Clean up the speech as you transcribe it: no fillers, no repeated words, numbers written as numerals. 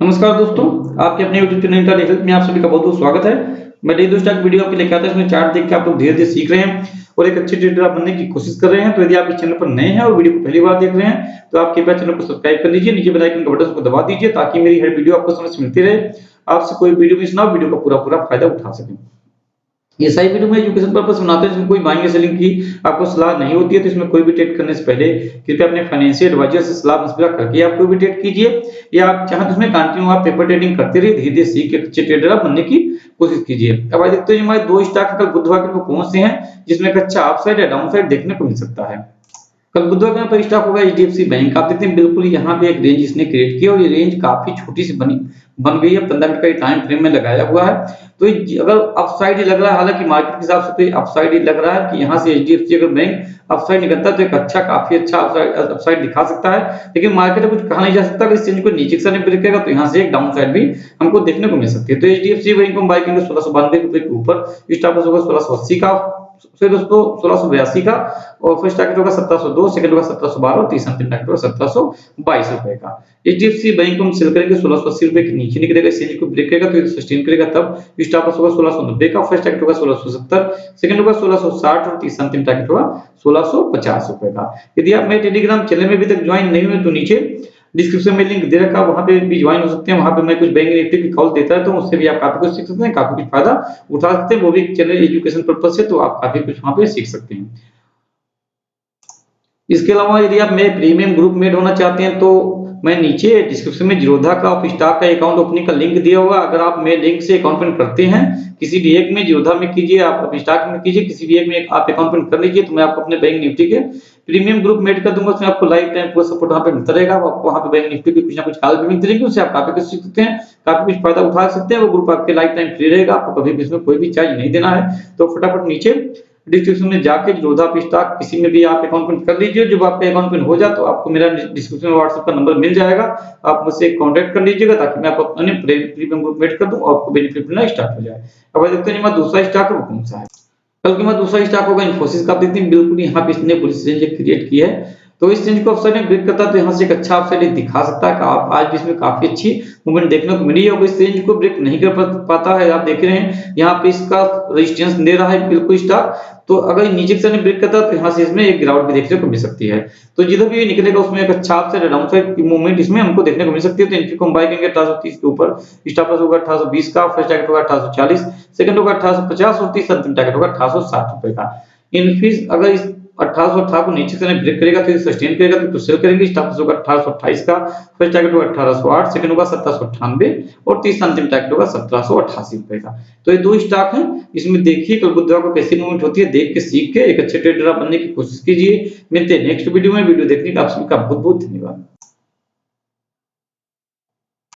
नमस्कार दोस्तों, आपके अपने YouTube चैनल इंट्राडे हेल्थ में आप सभी का बहुत-बहुत स्वागत है। मैं डेली स्टॉक वीडियो आपके लेके आता हूं, इसमें चार्ट देख के आप लोग धीरे-धीरे सीख रहे हैं और एक अच्छे ट्रेडर बनने की कोशिश कर रहे हैं। तो यदि आप इस चैनल पर नए हैं और वीडियो को पहली बार देख रहे हैं, तो आप कृपया चैनल को सब्सक्राइब कर लीजिए, नीचे बेल आइकन का बटन को दबा दीजिए ताकि मेरी हर वीडियो आपको समय से मिलती रहे। आपसे कोई वीडियो मिस ना हो, वीडियो का पूरा फायदा उठा सकें। ये सारी वीडियो में एजुकेशन पर्पस बनाते हैं, इसमें कोई बाइंग या सेलिंग की आपको सलाह नहीं होती है। तो इसमें कोई भी ट्रेड करने से पहले कृपया अपने फाइनेंशियल एडवाइजर से सलाह मशवरा करके आप कोई भी ट्रेड कीजिए, या आप चाहें तो इसमें कंटिन्यू आप पेपर ट्रेडिंग करते रहिए, धीरे-धीरे सीख के अच्छे ट्रेडर बनने की कोशिश कीजिए। अब आज देखते हैं हमारे दो स्टॉक कल बुधवार को कौन से हैं जिसमें एक अच्छा अपसाइड या डाउनसाइड देखने को मिल सकता है। कल बुधवार के यहाँ पर स्टॉक होगा एचडीएफसी बैंक। आप देखते हैं बिल्कुल यहाँ पे एक रेंज इसने क्रिएट किया और ये रेंज काफी छोटी सी बन गई है, 15 मिनट का टाइम फ्रेम में लगाया हुआ है। तो अगर अपसाइड ही लग रहा है, हालांकि मार्केट के हिसाब से तो अपसाइड ही लग रहा है कि यहाँ से एचडीएफसी अगर बैंक अपसाइड निकलता है तो एक काफी अच्छा अपसाइड दिखा सकता है, लेकिन मार्केट में कुछ कहा नहीं जा सकता। इस चेंज को नीचे से ब्रेक करेगा तो यहाँ से एक डाउन साइड भी हमको देखने को मिल सकती है। तो एचडीएफसी बैंक को बाय करेंगे 1692 रुपए के ऊपर, स्टॉप लॉस होगा 1680 का, फिर दोस्तों 1682 का, और फर्स्ट टारगेट होगा 1702, सेकंड होगा 1712 और तीसरा अंतिम टारगेट होगा 1722 रुपए का। एचडीएफसी बैंक को हम सेल करेंगे 1680 रुपए के नीचे निकलेगा, इस रेंज को ब्रेक करेगा तो ये सस्टेन करेगा, तब स्टॉप लॉस होगा 1690 का, फर्स्ट टारगेट होगा 1670, सेकंड होगा 1660 और तीसरा अंतिम टारगेट होगा 1650 रुपए का। यदि आप मेरे टेलीग्राम चैनल में अभी तक ज्वाइन नहीं हुए तो नीचे डिस्क्रिप्शन में लिंक दे रखा है, वहां पे भी ज्वाइन हो सकते हैं। वहां पे मैं कुछ बैंक निफ्टी की कॉल देता है, तो उससे भी आप काफी कुछ सीख सकते हैं, काफी कुछ फायदा उठा सकते हैं। वो भी चैनल एजुकेशन पर्पस से, तो आप काफी कुछ वहां पे सीख सकते हैं। इसके अलावा यदि आप मेरे प्रीमियम ग्रुप में होना चाहते हैं तो मैं नीचे डिस्क्रिप्शन में जीरोधा का अपस्टॉक का अकाउंट ओपनिंग का लिंक दिया होगा। अगर आप मेरे लिंक से अकाउंट ओपन करते हैं, किसी भी एक में जीरोधा में कीजिए, आप अपस्टॉक में कीजिए, किसी भी एक में आप अकाउंट ओपन कर लीजिए, तो मैं आपको अपने बैंक निफ्टी के प्रीमियम ग्रुप में ऐड कर दूंगा। उसमें आपको लाइफ टाइम पूरा सपोर्ट वहां पे मिलता रहेगा। आपको वहां पे बैंक निफ्टी की कुछ ना कुछ कॉल भी मिलती रहेगी, उससे आप काफी कुछ सीख सकते हैं, काफी कुछ फायदा उठा सकते हैं। वो ग्रुप आपके लाइफ टाइम फ्री रहेगा, आपको कभी भी इसमें कोई भी चार्ज नहीं देना है। तो फटाफट नीचे डिस्क्रिप्शन में जाके जीरोधा स्टॉक किसी में भी आप अकाउंट ओपन कर लीजिए। जब आपका अकाउंट ओपन हो जाए तो आपको मेरा डिस्क्रिप्शन में व्हाट्सएप का नंबर मिल जाएगा, आप मुझसे कांटेक्ट कर लीजिएगा ताकि मैं आपको अपने प्रीमियम ग्रुप में ऐड कर दूं और आपको बेनिफिट मिलना स्टार्ट हो जाए। अब देखते हैं हमारा दूसरा स्टॉक है वो कौन सा है। कल की हमारा दूसरा स्टॉक होगा इन्फोसिस का। आप देखते हैं बिल्कुल यहाँ पे इसने पूरी रेंज क्रिएट की है, तो इस रेंज को अपसाइड में ब्रेक करता है तो यहाँ से एक अच्छा अपसाइड दिखा सकता है। आप आज भी इसमें काफी अच्छी मूवमेंट देखने को मिली है। इस रेंज को ब्रेक नहीं कर पाता है, आप देख रहे हैं यहाँ पे इसका रेजिस्टेंस दे रहा है बिल्कुल स्टॉक। तो अगर नीचे से ब्रेक करता है तो यहाँ से इसमें एक गिरावट भी देखने को मिल सकती है। तो जिधर भी निकलेगा उसमें एक अच्छा अपसाइड डाउन साइड की मूवमेंट इसमें हमको देखने को मिल सकती है। तो इनकी हम बाय करेंगे 1830 के ऊपर, स्टॉप लॉस होगा 1820 का, फर्स्ट टारगेट होगा 1840, सेकंड होगा 1850 और तीसरा अंतिम टारगेट होगा 1860 रुपए का। इनफिस अगर इस 1818 को नीचे से ब्रेक करेगा तो सस्टेन करेगा तो सेल करेंगे। स्टॉप लॉस होगा 1828 का, फर्स्ट टारगेट होगा 1808, सेकंड होगा 1798 और तीसरा अंतिम टारगेट होगा 1788 रुपए का। तो ये दो स्टॉक हैं, इसमें देखिए कल बुधवार को कैसी मूवमेंट होती है, देख के सीख के एक अच्छे ट्रेडर बनने की कोशिश कीजिए। मिलते हैं नेक्स्ट वीडियो में। वीडियो देखने का आप सभी का बहुत-बहुत धन्यवाद।